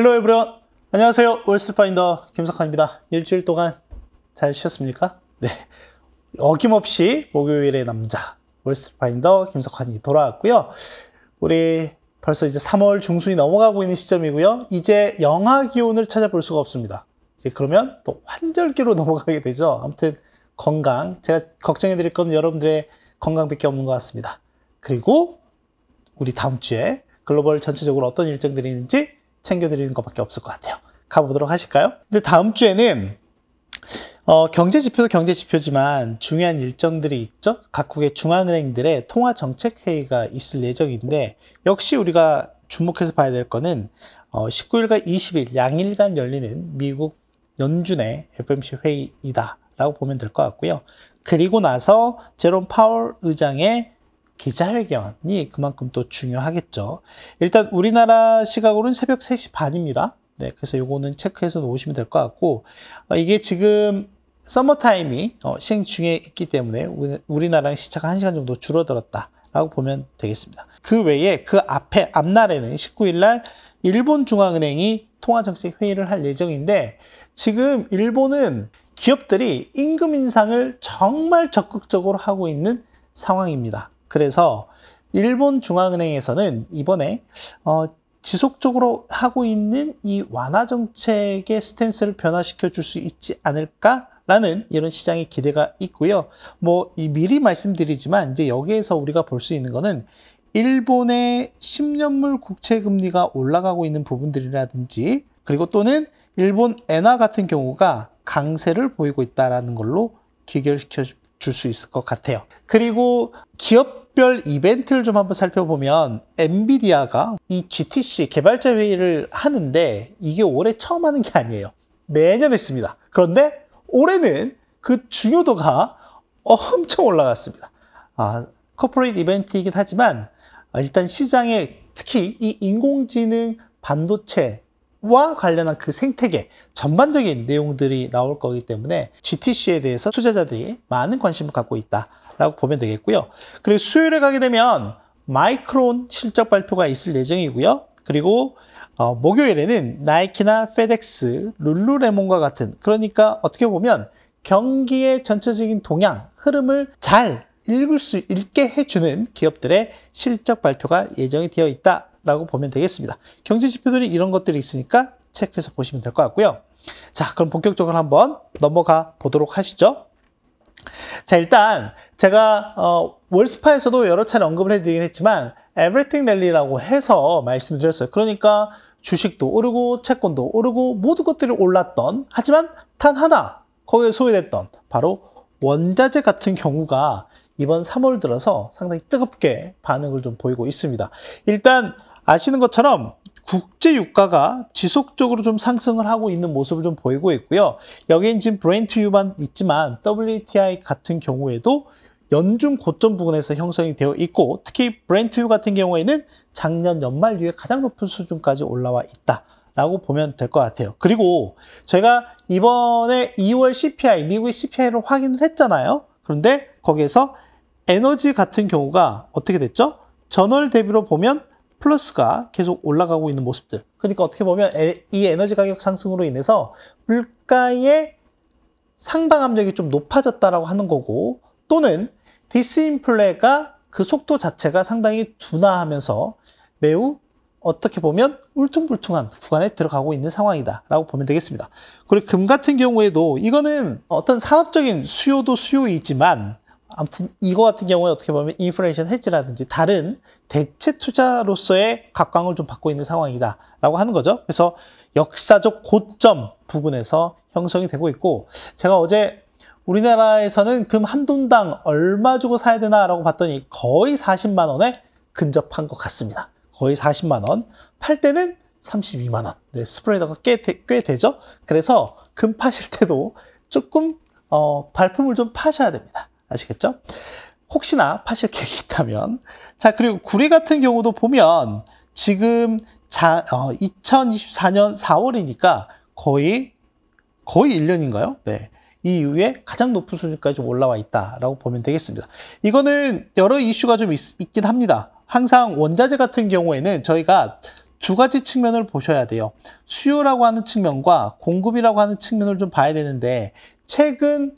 헬로 에브리원, 안녕하세요. 월스트파인더 김석환입니다. 일주일 동안 잘 쉬었습니까? 네, 어김없이 목요일의 남자 월스트파인더 김석환이 돌아왔고요. 우리 벌써 이제 3월 중순이 넘어가고 있는 시점이고요. 이제 영하 기온을 찾아볼 수가 없습니다. 이제 그러면 또 환절기로 넘어가게 되죠. 아무튼 건강, 제가 걱정해 드릴 건 여러분들의 건강밖에 없는 것 같습니다. 그리고 우리 다음 주에 글로벌 전체적으로 어떤 일정들이 있는지 챙겨드리는 것밖에 없을 것 같아요. 가보도록 하실까요? 근데 다음 주에는 경제 지표도 경제 지표지만 중요한 일정들이 있죠. 각국의 중앙은행들의 통화정책회의가 있을 예정인데, 역시 우리가 주목해서 봐야 될 거는 19일과 20일 양일간 열리는 미국 연준의 FOMC 회의이다 라고 보면 될 것 같고요. 그리고 나서 제롬 파월 의장의 기자회견이 그만큼 또 중요하겠죠. 일단 우리나라 시각으로는 새벽 3시 반입니다. 네, 그래서 요거는 체크해서 놓으시면 될 것 같고, 이게 지금 서머타임이 시행 중에 있기 때문에 우리나라랑 시차가 1시간 정도 줄어들었다라고 보면 되겠습니다. 그 외에 그 앞날에는 19일 날 일본 중앙은행이 통화정책 회의를 할 예정인데, 지금 일본은 기업들이 임금 인상을 정말 적극적으로 하고 있는 상황입니다. 그래서 일본 중앙은행에서는 이번에 지속적으로 하고 있는 이 완화 정책의 스탠스를 변화시켜 줄 수 있지 않을까라는 이런 시장의 기대가 있고요. 미리 말씀드리지만 이제 여기에서 우리가 볼 수 있는 거는 일본의 10년물 국채 금리가 올라가고 있는 부분들이라든지, 그리고 또는 일본 엔화 같은 경우가 강세를 보이고 있다는 걸로 귀결시켜 줄 수 있을 것 같아요. 그리고 기업별 이벤트를 좀 한번 살펴보면, 엔비디아가 이 GTC 개발자 회의를 하는데 이게 올해 처음 하는 게 아니에요. 매년 했습니다. 그런데 올해는 그 중요도가 엄청 올라갔습니다. 코퍼레이트 이벤트이긴 하지만 일단 시장에 특히 이 인공지능 반도체 와 관련한 그 생태계 전반적인 내용들이 나올 거기 때문에 GTC에 대해서 투자자들이 많은 관심을 갖고 있다라고 보면 되겠고요. 그리고 수요일에 가게 되면 마이크론 실적 발표가 있을 예정이고요. 그리고 목요일에는 나이키나 페덱스, 룰루레몬과 같은, 그러니까 어떻게 보면 경기의 전체적인 동향, 흐름을 잘 읽게 해주는 기업들의 실적 발표가 예정이 되어 있다 라고 보면 되겠습니다. 경제 지표들이 이런 것들이 있으니까 체크해서 보시면 될 것 같고요. 자, 그럼 본격적으로 한번 넘어가 보도록 하시죠. 자, 일단 제가 월스파에서도 여러 차례 언급을 해드리긴 했지만 Everything Rally라고 해서 말씀드렸어요. 그러니까 주식도 오르고 채권도 오르고 모든 것들이 올랐던, 하지만 단 하나 거기에 소외됐던 바로 원자재 같은 경우가 이번 3월 들어서 상당히 뜨겁게 반응을 좀 보이고 있습니다. 일단 아시는 것처럼 국제 유가가 지속적으로 좀 상승을 하고 있는 모습을 좀 보이고 있고요. 여기엔 지금 브렌트유만 있지만 WTI 같은 경우에도 연중 고점 부근에서 형성이 되어 있고, 특히 브렌트유 같은 경우에는 작년 연말 이후에 가장 높은 수준까지 올라와 있다라고 보면 될 것 같아요. 그리고 저희가 이번에 2월 CPI, 미국의 CPI를 확인을 했잖아요. 그런데 거기에서 에너지 같은 경우가 어떻게 됐죠? 전월 대비로 보면 플러스가 계속 올라가고 있는 모습들. 그러니까 어떻게 보면 이 에너지 가격 상승으로 인해서 물가의 상방 압력이 좀 높아졌다라고 하는 거고, 또는 디스인플레가 그 속도 자체가 상당히 둔화하면서 매우 어떻게 보면 울퉁불퉁한 구간에 들어가고 있는 상황이다 라고 보면 되겠습니다. 그리고 금 같은 경우에도 이거는 어떤 산업적인 수요도 수요이지만, 아무튼 이거 같은 경우에 어떻게 보면 인플레이션 헤지라든지 다른 대체 투자로서의 각광을 좀 받고 있는 상황이다 라고 하는 거죠. 그래서 역사적 고점 부근에서 형성이 되고 있고, 제가 어제 우리나라에서는 금 한 돈당 얼마 주고 사야 되나 라고 봤더니 거의 40만 원에 근접한 것 같습니다. 거의 40만 원, 팔 때는 32만 원. 네, 스프레드가 꽤 되죠. 그래서 금 파실 때도 조금 발품을 좀 파셔야 됩니다. 아시겠죠? 혹시나 파실 계획이 있다면. 자, 그리고 구리 같은 경우도 보면 지금 2024년 4월이니까 거의 1년인가요? 네. 이 이후에 가장 높은 수준까지 좀 올라와 있다라고 보면 되겠습니다. 이거는 여러 이슈가 좀 있긴 합니다. 항상 원자재 같은 경우에는 저희가 두 가지 측면을 보셔야 돼요. 수요라고 하는 측면과 공급이라고 하는 측면을 좀 봐야 되는데 최근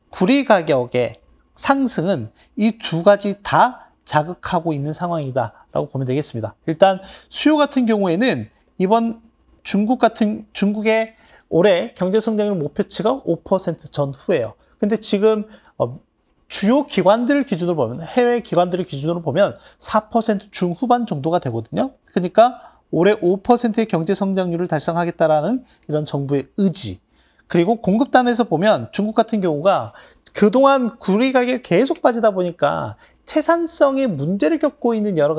구리 가격의 상승은 이 두 가지 다 자극하고 있는 상황이다 라고 보면 되겠습니다. 일단 수요 같은 경우에는 이번 중국의 올해 경제성장률 목표치가 5% 전후예요. 근데 지금 주요 기관들 기준으로 보면, 해외 기관들을 기준으로 보면 4% 중후반 정도가 되거든요. 그러니까 올해 5%의 경제 성장률을 달성하겠다라는 이런 정부의 의지. 그리고 공급단에서 보면 중국 같은 경우가 그동안 구리 가격이 계속 빠지다 보니까 채산성에 문제를 겪고 있는 여러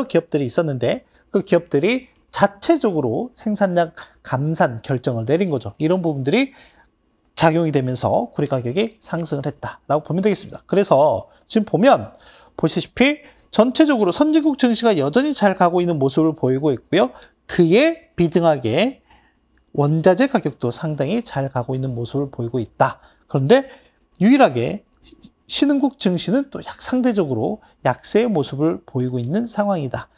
기업들이 있었는데 그 기업들이 자체적으로 생산량 감산 결정을 내린 거죠. 이런 부분들이 작용이 되면서 구리 가격이 상승을 했다라고 보면 되겠습니다. 그래서 지금 보시다시피 전체적으로 선진국 증시가 여전히 잘 가고 있는 모습을 보이고 있고요. 그에 비등하게 원자재 가격도 상당히 잘 가고 있는 모습을 보이고 있다. 그런데 유일하게 신흥국 증시는 또 상대적으로 약세의 모습을 보이고 있는 상황이다.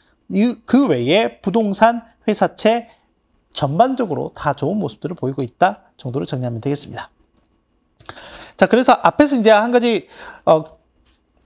그 외에 부동산, 회사채 전반적으로 다 좋은 모습들을 보이고 있다 정도로 정리하면 되겠습니다. 자, 그래서 앞에서 이제 한 가지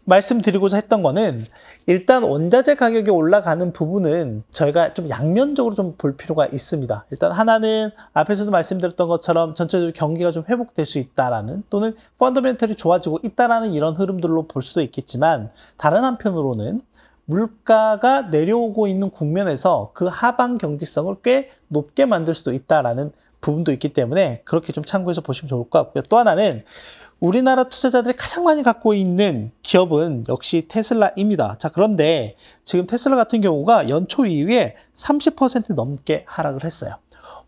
말씀드리고자 했던 거는 일단 원자재 가격이 올라가는 부분은 저희가 좀 양면적으로 좀 볼 필요가 있습니다. 일단 하나는 앞에서도 말씀드렸던 것처럼 전체적으로 경기가 좀 회복될 수 있다라는 또는 펀더멘털이 좋아지고 있다라는 이런 흐름들로 볼 수도 있겠지만 다른 한편으로는 물가가 내려오고 있는 국면에서 그 하방 경직성을 꽤 높게 만들 수도 있다라는 부분도 있기 때문에 그렇게 좀 참고해서 보시면 좋을 것 같고요. 또 하나는 우리나라 투자자들이 가장 많이 갖고 있는 기업은 역시 테슬라입니다. 자, 그런데 지금 테슬라 같은 경우가 연초 이후에 30% 넘게 하락을 했어요.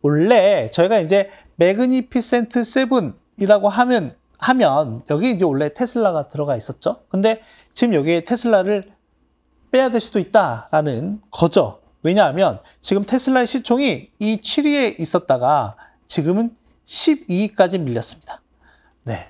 원래 저희가 이제 매그니피센트 7이라고 하면 여기 이제 원래 테슬라가 들어가 있었죠. 근데 지금 여기에 테슬라를 빼야 될 수도 있다라는 거죠. 왜냐하면 지금 테슬라의 시총이 이 7위에 있었다가 지금은 12위까지 밀렸습니다. 네.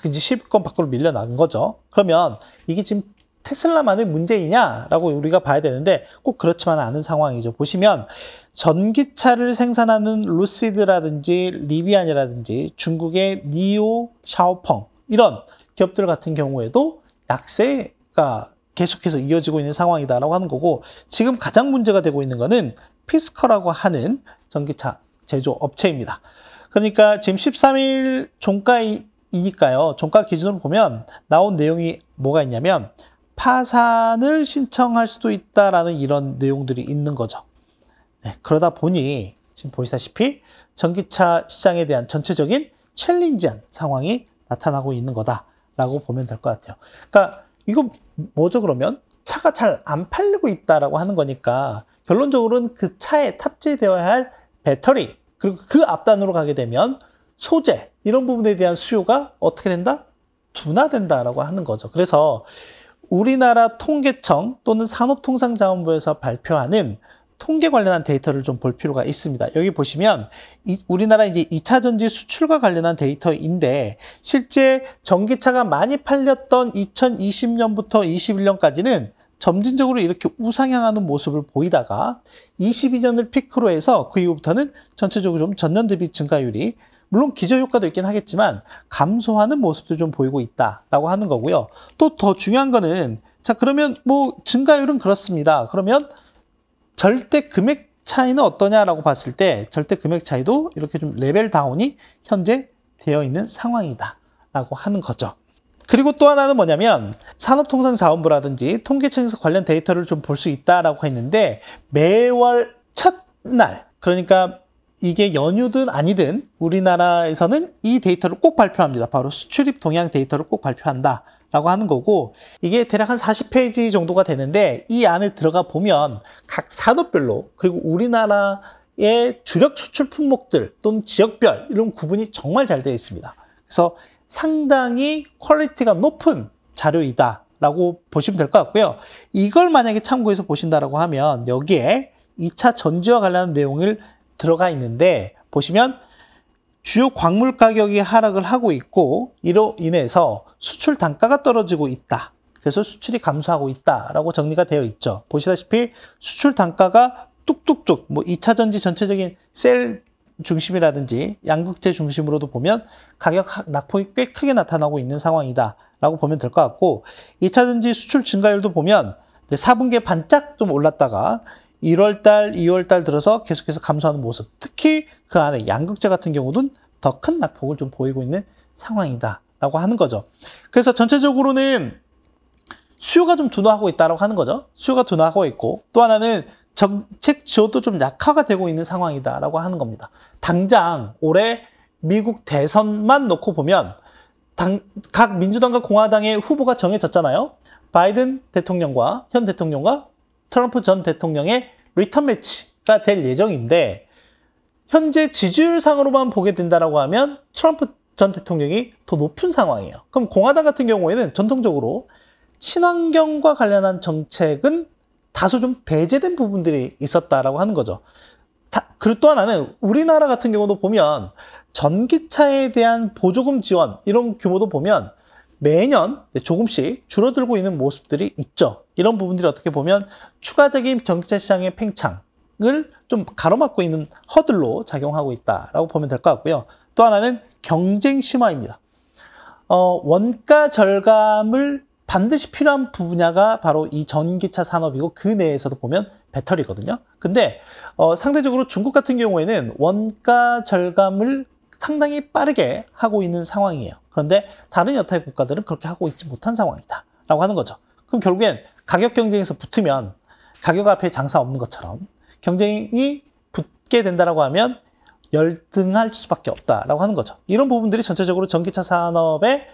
이제 10위권 밖으로 밀려나간 거죠. 그러면 이게 지금 테슬라만의 문제이냐라고 우리가 봐야 되는데 꼭 그렇지만 않은 상황이죠. 보시면 전기차를 생산하는 루시드라든지 리비안이라든지 중국의 니오, 샤오펑 이런 기업들 같은 경우에도 약세가 계속해서 이어지고 있는 상황이다라고 하는 거고 지금 가장 문제가 되고 있는 거는 피스커라고 하는 전기차 제조 업체입니다. 그러니까 지금 13일 종가이니까요. 종가 기준으로 보면 나온 내용이 뭐가 있냐면 파산을 신청할 수도 있다라는 이런 내용들이 있는 거죠. 네, 그러다 보니 지금 보시다시피 전기차 시장에 대한 전체적인 챌린지한 상황이 나타나고 있는 거다라고 보면 될 것 같아요. 그러니까 이거 뭐죠 그러면? 차가 잘 안 팔리고 있다라고 하는 거니까 결론적으로는 그 차에 탑재되어야 할 배터리 그리고 그 앞단으로 가게 되면 소재 이런 부분에 대한 수요가 어떻게 된다? 둔화된다라고 하는 거죠. 그래서 우리나라 통계청 또는 산업통상자원부에서 발표하는 통계 관련한 데이터를 좀 볼 필요가 있습니다. 여기 보시면 우리나라 이제 2차 전지 수출과 관련한 데이터인데 실제 전기차가 많이 팔렸던 2020년부터 21년까지는 점진적으로 이렇게 우상향하는 모습을 보이다가 22년을 피크로 해서 그 이후부터는 전체적으로 좀 전년 대비 증가율이 물론 기저효과도 있긴 하겠지만 감소하는 모습도 좀 보이고 있다라고 하는 거고요. 또 더 중요한 거는 자 그러면 뭐 증가율은 그렇습니다. 그러면 절대 금액 차이는 어떠냐라고 봤을 때 절대 금액 차이도 이렇게 좀 레벨 다운이 현재 되어 있는 상황이다라고 하는 거죠. 그리고 또 하나는 뭐냐면 산업통상자원부라든지 통계청에서 관련 데이터를 좀 볼 수 있다라고 했는데 매월 첫날 그러니까 이게 연휴든 아니든 우리나라에서는 이 데이터를 꼭 발표합니다. 바로 수출입 동향 데이터를 꼭 발표한다. 라고 하는 거고 이게 대략 한 40페이지 정도가 되는데 이 안에 들어가 보면 각 산업별로 그리고 우리나라의 주력 수출 품목들 또는 지역별 이런 구분이 정말 잘 되어 있습니다. 그래서 상당히 퀄리티가 높은 자료이다 라고 보시면 될 것 같고요. 이걸 만약에 참고해서 보신다라고 하면 여기에 2차 전지와 관련한 내용을 들어가 있는데 보시면 주요 광물 가격이 하락을 하고 있고 이로 인해서 수출 단가가 떨어지고 있다. 그래서 수출이 감소하고 있다라고 정리가 되어 있죠. 보시다시피 수출 단가가 뚝뚝뚝 뭐 2차 전지 전체적인 셀 중심이라든지 양극재 중심으로도 보면 가격 낙폭이 꽤 크게 나타나고 있는 상황이다라고 보면 될 것 같고 2차 전지 수출 증가율도 보면 4분기에 반짝 좀 올랐다가 1월달, 2월달 들어서 계속해서 감소하는 모습. 특히 그 안에 양극재 같은 경우는 더 큰 낙폭을 좀 보이고 있는 상황이다라고 하는 거죠. 그래서 전체적으로는 수요가 좀 둔화하고 있다라고 하는 거죠. 수요가 둔화하고 있고 또 하나는 정책 지원도 좀 약화가 되고 있는 상황이다라고 하는 겁니다. 당장 올해 미국 대선만 놓고 보면 각 민주당과 공화당의 후보가 정해졌잖아요. 바이든 대통령과 현 대통령과 트럼프 전 대통령의 리턴 매치가 될 예정인데 현재 지지율상으로만 보게 된다라고 하면 트럼프 전 대통령이 더 높은 상황이에요. 그럼 공화당 같은 경우에는 전통적으로 친환경과 관련한 정책은 다소 좀 배제된 부분들이 있었다라고 하는 거죠. 그리고 또 하나는 우리나라 같은 경우도 보면 전기차에 대한 보조금 지원 이런 규모도 보면 매년 조금씩 줄어들고 있는 모습들이 있죠. 이런 부분들이 어떻게 보면 추가적인 전기차 시장의 팽창을 좀 가로막고 있는 허들로 작용하고 있다라고 보면 될 것 같고요. 또 하나는 경쟁 심화입니다. 원가 절감을 반드시 필요한 분야가 바로 이 전기차 산업이고 그 내에서도 보면 배터리거든요. 근데 상대적으로 중국 같은 경우에는 원가 절감을 상당히 빠르게 하고 있는 상황이에요. 그런데 다른 여타의 국가들은 그렇게 하고 있지 못한 상황이다 라고 하는 거죠. 그럼 결국엔 가격 경쟁에서 붙으면 가격 앞에 장사 없는 것처럼 경쟁이 붙게 된다라고 하면 열등할 수밖에 없다라고 하는 거죠. 이런 부분들이 전체적으로 전기차 산업에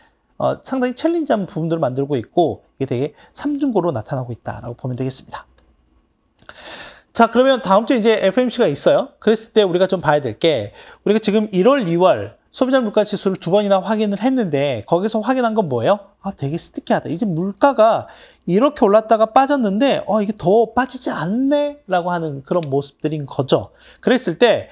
상당히 챌린지한 부분들을 만들고 있고 이게 되게 삼중고로 나타나고 있다라고 보면 되겠습니다. 자, 그러면 다음 주에 이제 FOMC가 있어요. 그랬을 때 우리가 좀 봐야 될 게 우리가 지금 1월, 2월 소비자 물가 지수를 2번이나 확인을 했는데 거기서 확인한 건 뭐예요? 되게 스티키하다. 이제 물가가 이렇게 올랐다가 빠졌는데 이게 더 빠지지 않네? 라고 하는 그런 모습들인 거죠. 그랬을 때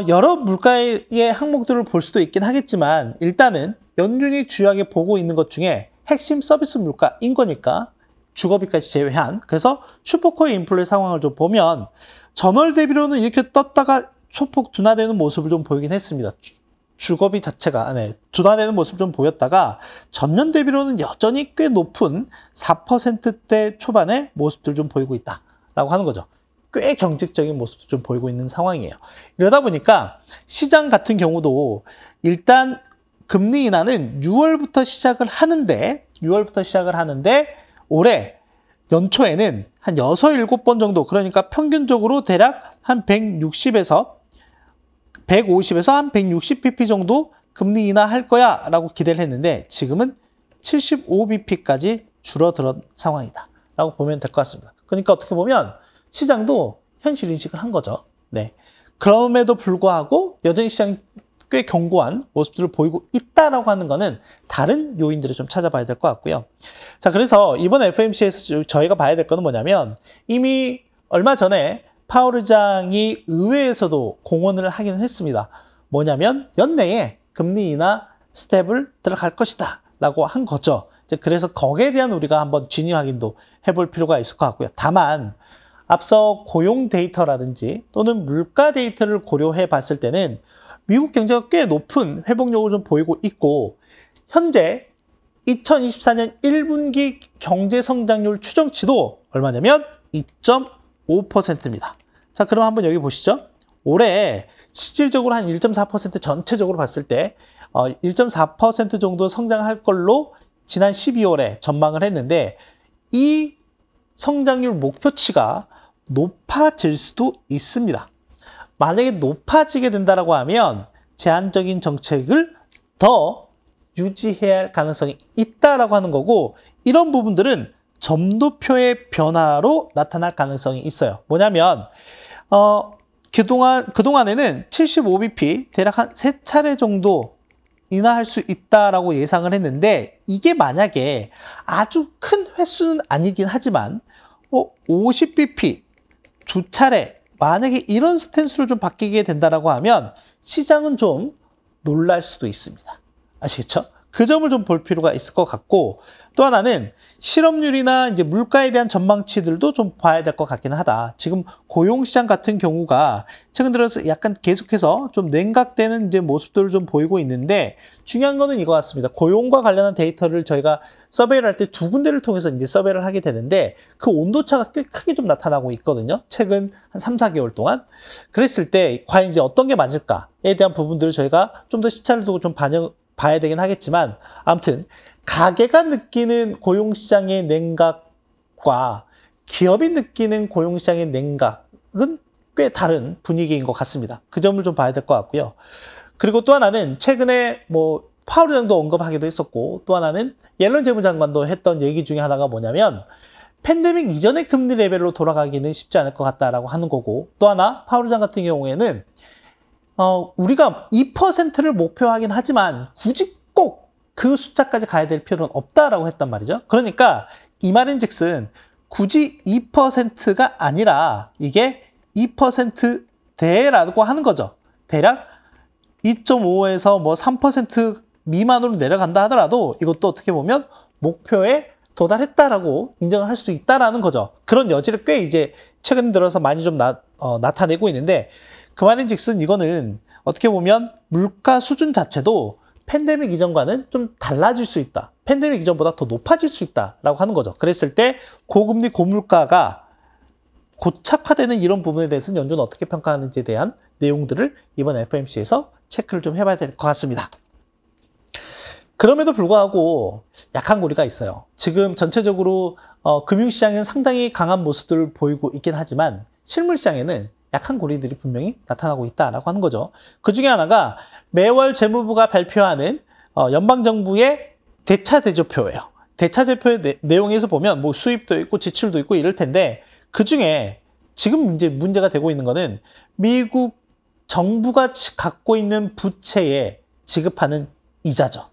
여러 물가의 항목들을 볼 수도 있긴 하겠지만 일단은 연준이 주요하게 보고 있는 것 중에 핵심 서비스 물가인 거니까 주거비까지 제외한 그래서 슈퍼코어 인플레 상황을 좀 보면 전월 대비로는 이렇게 떴다가 소폭 둔화되는 모습을 좀 보이긴 했습니다. 주거비 자체가 둔화되는 모습을 좀 보였다가 전년 대비로는 여전히 꽤 높은 4%대 초반의 모습들 좀 보이고 있다라고 하는 거죠. 꽤 경직적인 모습도 좀 보이고 있는 상황이에요. 이러다 보니까 시장 같은 경우도 일단 금리 인하는 6월부터 시작을 하는데 올해 연초에는 한 6, 7번 정도 그러니까 평균적으로 대략 한 150에서 한 160bp 정도 금리 인하할 거야 라고 기대를 했는데 지금은 75bp까지 줄어든 상황이다 라고 보면 될 것 같습니다. 그러니까 어떻게 보면 시장도 현실 인식을 한 거죠. 네. 그럼에도 불구하고 여전히 시장이 꽤 견고한 모습들을 보이고 있다라고 하는 거는 다른 요인들을 좀 찾아봐야 될 것 같고요. 자, 그래서 이번 FOMC에서 저희가 봐야 될 거는 뭐냐면 이미 얼마 전에 파월 의장이 의회에서도 공언을 하기는 했습니다. 뭐냐면 연내에 금리 인하 스텝을 들어갈 것이다 라고 한 거죠. 그래서 거기에 대한 우리가 한번 진위 확인도 해볼 필요가 있을 것 같고요. 다만 앞서 고용 데이터라든지 또는 물가 데이터를 고려해 봤을 때는 미국 경제가 꽤 높은 회복력을 좀 보이고 있고 현재 2024년 1분기 경제 성장률 추정치도 얼마냐면 2.5%입니다. 자, 그럼 한번 여기 보시죠. 올해 실질적으로 한 1.4% 전체적으로 봤을 때 1.4% 정도 성장할 걸로 지난 12월에 전망을 했는데 이 성장률 목표치가 높아질 수도 있습니다. 만약에 높아지게 된다고 하면 제한적인 정책을 더 유지해야 할 가능성이 있다라고 하는 거고 이런 부분들은 점도표의 변화로 나타날 가능성이 있어요. 뭐냐면 그동안에는 75bp 대략 한 3차례 정도 인하할 수 있다라고 예상을 했는데 이게 만약에 아주 큰 횟수는 아니긴 하지만 50bp 2차례 만약에 이런 스탠스로 좀 바뀌게 된다라고 하면 시장은 좀 놀랄 수도 있습니다. 아시겠죠? 그 점을 좀 볼 필요가 있을 것 같고, 또 하나는 실업률이나 이제 물가에 대한 전망치들도 좀 봐야 될 것 같긴 하다. 지금 고용시장 같은 경우가 최근 들어서 약간 계속해서 좀 냉각되는 이제 모습들을 좀 보이고 있는데, 중요한 거는 이거 같습니다. 고용과 관련한 데이터를 저희가 서베이를 할 때 두 군데를 통해서 이제 서베이를 하게 되는데, 그 온도차가 꽤 크게 좀 나타나고 있거든요. 최근 한 3, 4개월 동안. 그랬을 때 과연 이제 어떤 게 맞을까에 대한 부분들을 저희가 좀 더 시차를 두고 좀 봐야 되긴 하겠지만, 아무튼 가게가 느끼는 고용시장의 냉각과 기업이 느끼는 고용시장의 냉각은 꽤 다른 분위기인 것 같습니다. 그 점을 좀 봐야 될 것 같고요. 그리고 또 하나는 최근에 뭐 파월 의장도 언급하기도 했었고, 또 하나는 옐런 재무장관도 했던 얘기 중에 하나가 뭐냐면, 팬데믹 이전의 금리 레벨로 돌아가기는 쉽지 않을 것 같다라고 하는 거고, 또 하나 파월 의장 같은 경우에는 우리가 2%를 목표하긴 하지만 굳이 꼭 그 숫자까지 가야 될 필요는 없다라고 했단 말이죠. 그러니까 이 말인즉슨 굳이 2%가 아니라 이게 2%대라고 하는 거죠. 대략 2.5에서 뭐 3% 미만으로 내려간다 하더라도 이것도 어떻게 보면 목표에 도달했다라고 인정을 할 수 있다라는 거죠. 그런 여지를 꽤 이제 최근 들어서 많이 좀 나타내고 있는데, 그 말인즉슨 이거는 어떻게 보면 물가 수준 자체도 팬데믹 이전과는 좀 달라질 수 있다. 팬데믹 이전보다 더 높아질 수 있다라고 하는 거죠. 그랬을 때 고금리 고물가가 고착화되는 이런 부분에 대해서는 연준은 어떻게 평가하는지에 대한 내용들을 이번 FOMC에서 체크를 좀 해봐야 될 것 같습니다. 그럼에도 불구하고 약한 고리가 있어요. 지금 전체적으로 금융시장은 상당히 강한 모습들을 보이고 있긴 하지만 실물시장에는 약한 고리들이 분명히 나타나고 있다라고 하는 거죠. 그 중에 하나가 매월 재무부가 발표하는 연방정부의 대차대조표예요. 대차대조표의 내용에서 보면 뭐 수입도 있고 지출도 있고 이럴 텐데, 그 중에 지금 이제 문제가 되고 있는 거는 미국 정부가 갖고 있는 부채에 지급하는 이자죠.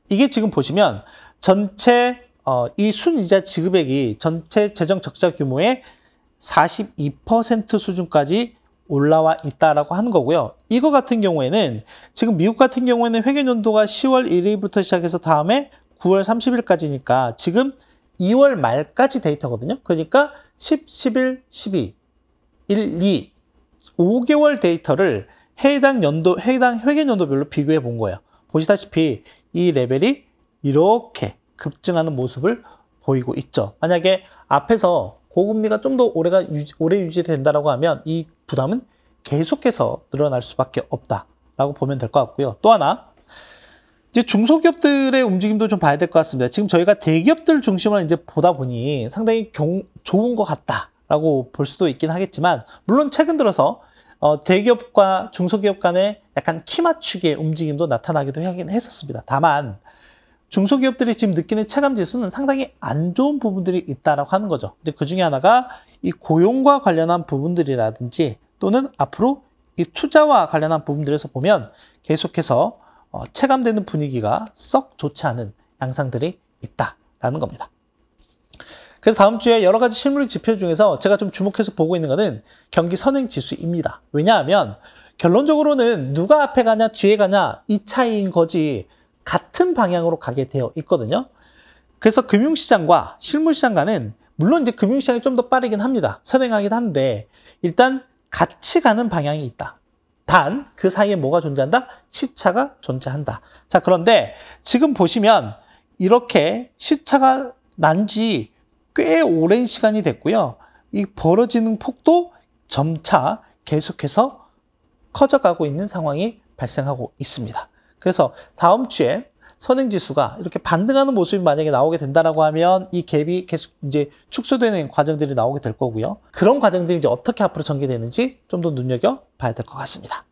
이게 지금 보시면 전체 이 순이자 지급액이 전체 재정 적자 규모의 42% 수준까지 올라와 있다라고 하는 거고요. 이거 같은 경우에는 지금 미국 같은 경우에는 회계연도가 10월 1일부터 시작해서 다음에 9월 30일까지니까 지금 2월 말까지 데이터거든요. 그러니까 10, 11, 12, 1, 2, 5개월 데이터를 해당 회계연도별로 비교해 본 거예요. 보시다시피 이 레벨이 이렇게 급증하는 모습을 보이고 있죠. 만약에 앞에서 고금리가 좀 더 오래 유지된다라고 하면 이 부담은 계속해서 늘어날 수밖에 없다라고 보면 될 것 같고요. 또 하나, 이제 중소기업들의 움직임도 좀 봐야 될 것 같습니다. 지금 저희가 대기업들 중심으로 이제 보다 보니 상당히 좋은 것 같다라고 볼 수도 있긴 하겠지만, 물론 최근 들어서 대기업과 중소기업 간의 약간 키 맞추기의 움직임도 나타나기도 하긴 했었습니다. 다만 중소기업들이 지금 느끼는 체감 지수는 상당히 안 좋은 부분들이 있다라고 하는 거죠. 이제 그 중에 하나가 이 고용과 관련한 부분들이라든지 또는 앞으로 이 투자와 관련한 부분들에서 보면 계속해서 체감되는 분위기가 썩 좋지 않은 양상들이 있다라는 겁니다. 그래서 다음 주에 여러 가지 실물 지표 중에서 제가 좀 주목해서 보고 있는 것은 경기 선행 지수입니다. 왜냐하면 결론적으로는 누가 앞에 가냐 뒤에 가냐 이 차이인 거지 같은 방향으로 가게 되어 있거든요. 그래서 금융시장과 실물시장과는 물론 이제 금융시장이 좀 더 빠르긴 합니다. 선행하긴 한데 일단 같이 가는 방향이 있다. 단 그 사이에 뭐가 존재한다? 시차가 존재한다. 자, 그런데 지금 보시면 이렇게 시차가 난 지 꽤 오랜 시간이 됐고요. 이 벌어지는 폭도 점차 계속해서 커져가고 있는 상황이 발생하고 있습니다. 그래서 다음 주에 선행지수가 이렇게 반등하는 모습이 만약에 나오게 된다라고 하면 이 갭이 계속 이제 축소되는 과정들이 나오게 될 거고요. 그런 과정들이 이제 어떻게 앞으로 전개되는지 좀 더 눈여겨봐야 될 것 같습니다.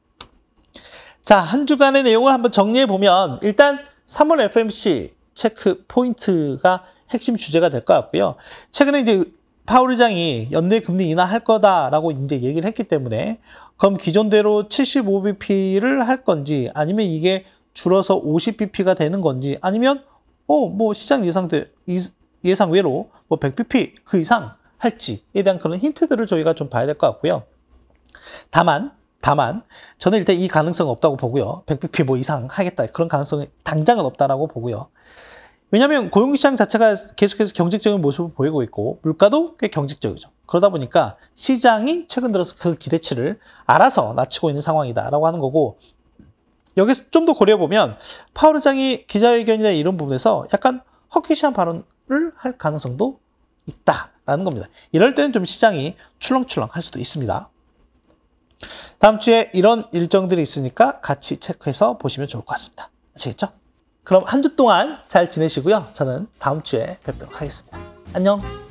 자, 한 주간의 내용을 한번 정리해 보면 일단 3월 FOMC 체크 포인트가 핵심 주제가 될 것 같고요. 최근에 이제 파월 의장이 연내 금리 인하할 거다라고 이제 얘기를 했기 때문에 그럼 기존대로 75bp를 할 건지 아니면 이게 줄어서 50bp가 되는 건지 아니면 뭐 시장 예상 외로 뭐 100bp 그 이상 할지에 대한 그런 힌트들을 저희가 좀 봐야 될 것 같고요. 다만 다만 저는 일단 이 가능성은 없다고 보고요. 100bp 뭐 이상 하겠다 그런 가능성이 당장은 없다라고 보고요. 왜냐하면 고용시장 자체가 계속해서 경직적인 모습을 보이고 있고 물가도 꽤 경직적이죠. 그러다 보니까 시장이 최근 들어서 그 기대치를 알아서 낮추고 있는 상황이다라고 하는 거고, 여기서 좀 더 고려해보면 파월 의장이 기자회견이나 이런 부분에서 약간 헛기시한 발언을 할 가능성도 있다라는 겁니다. 이럴 때는 좀 시장이 출렁출렁 할 수도 있습니다. 다음 주에 이런 일정들이 있으니까 같이 체크해서 보시면 좋을 것 같습니다. 아시겠죠? 그럼 한 주 동안 잘 지내시고요. 저는 다음 주에 뵙도록 하겠습니다. 안녕!